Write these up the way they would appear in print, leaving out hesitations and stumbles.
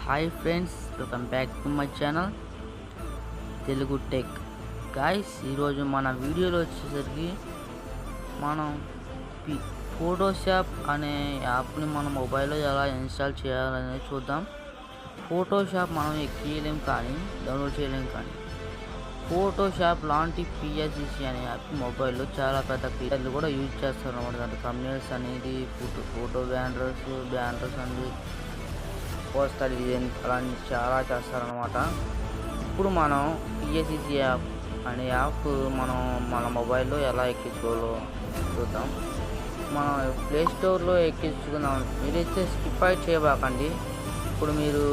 Hi friends, welcome back to my channel Telugu tech guys. ఈరోజు మన వీడియోలో వచ్చేసరికి మనం ఫోటోషాప్ అనే యాప్ని మన మొబైల్లో ఎలా ఇన్స్టాల్ చేయాలనేది చూద్దాం. ఫోటోషాప్ మనం ఎక్కియలేం కానీ డౌన్లోడ్ చేయలేం, కానీ ఫోటోషాప్ లాంటి పిఎస్సిసి అనే యాప్ మొబైల్లో చాలా పెద్ద ఫీచర్లు కూడా యూజ్ చేస్తారు అన్నమాట. దాంట్లో thumbnails అనేది, photo banners and poster design అలాంటి చాలా చేస్తారనమాట. ఇప్పుడు మనం పిఎస్సిసి యాప్ అనే యాప్ మనం మన మొబైల్లో ఎలా ఎక్కించుకోవాలో చూద్దాం. మనం ప్లే స్టోర్లో ఎక్కించుకుందాం. మీరైతే స్కిప్ అయితే చేయబాకండి. ఇప్పుడు మీరు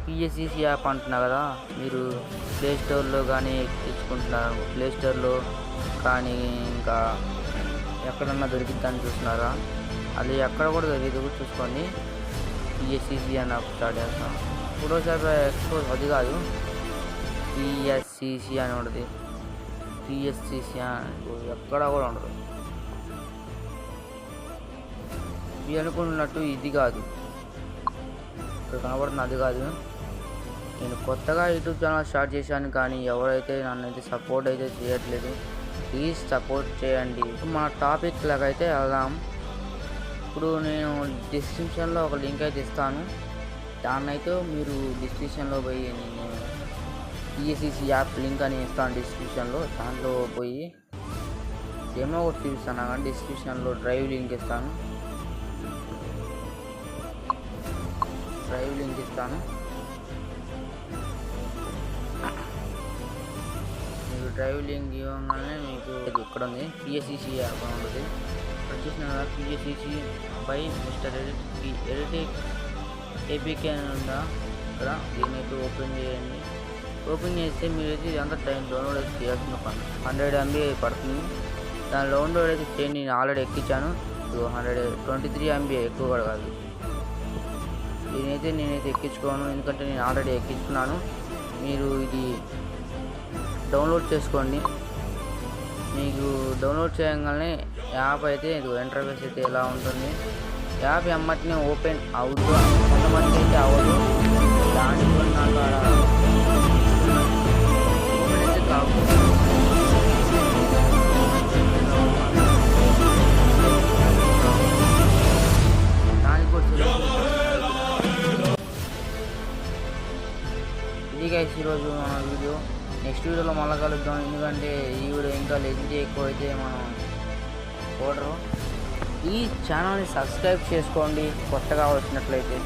పిఎస్సిసి యాప్ అంటున్నారు కదా, మీరు ప్లే స్టోర్లో కానీ ఎక్కించుకుంటున్నారు, ప్లే స్టోర్లో కానీ ఇంకా ఎక్కడన్నా దొరికిద్దని చూస్తున్నారా? అది ఎక్కడ కూడా దొరికింది చూసుకోండి. పిఎస్సిసి అని స్టార్ట్ చేస్తాం. ఫోటోషాప్ ఎక్స్పోజ్ అది కాదు, పిఎస్సిసి అని ఉంటుంది. పిఎస్సిసి ఎక్కడ కూడా ఉండదు. ఇది అనుకుంటున్నట్టు ఇది కాదు, ఇక్కడ కనబడుతుంది అది కాదు. నేను కొత్తగా యూట్యూబ్ ఛానల్ స్టార్ట్ చేశాను, కానీ ఎవరైతే నన్నైతే సపోర్ట్ అయితే చేయట్లేదు. ప్లీజ్ సపోర్ట్ చేయండి. మన టాపిక్ లాగా అయితే వెళ్దాం. ఇప్పుడు నేను డిస్క్రిప్షన్లో ఒక లింక్ అయితే ఇస్తాను. దాన్ని అయితే మీరు డిస్క్రిప్షన్లో పోయి, నేను పిఎస్సిసి యాప్ లింక్ అని ఇస్తాను డిస్క్రిప్షన్లో. దాంట్లో పోయి ఏమో ఒకటి చూపిస్తాను, కానీ డిస్క్రిప్షన్లో డ్రైవ్ లింక్ ఇస్తాను. మీకు డ్రైవ్ లింక్ ఇవ్వగానే మీకు ఇక్కడ ఉంది పిఎస్సిసి యాప్ అని ఉంటుంది. వచ్చేసిన PSCC by mister edit APK అని ఉందా ఇక్కడ. దీన్ని అయితే ఓపెన్ చేయండి. ఓపెన్ చేస్తే మీరైతే ఇదంతా డౌన్లోడ్ అయితే చేయాల్సిన పని. 100 MB పడుతుంది. దాని డౌన్లోడ్ అయితే చేయండి. నేను ఆల్రెడీ ఎక్కించాను. 123 MB, ఎక్కువ కూడా కాదు. నేనైతే ఎక్కించుకోను, ఎందుకంటే నేను ఆల్రెడీ ఎక్కించుకున్నాను. మీరు ఇది డౌన్లోడ్ చేసుకోండి. మీకు డౌన్లోడ్ చేయగానే యాప్ అయితే ఇంటర్ఫేస్ అయితే ఎలా ఉంటుంది. యాప్ ఎమ్మటినే ఓపెన్ అవుతూ, కొంతమంది అయితే అవ్వదు. దానికి నాకు ఓపెన్ అయితే కాకుండా దానికి కూడా ఇది గైస్ ఈరోజు మన వీడియో. నెక్స్ట్ వీడియోలో మళ్ళీ కలుద్దాం. ఎందుకంటే ఈ వీడియో ఇంకా లెంత్ ఎక్కువ అయితే మనం చూడరు. ఈ ఛానల్ని సబ్స్క్రైబ్ చేసుకోండి కొత్తగా వచ్చినట్లయితే.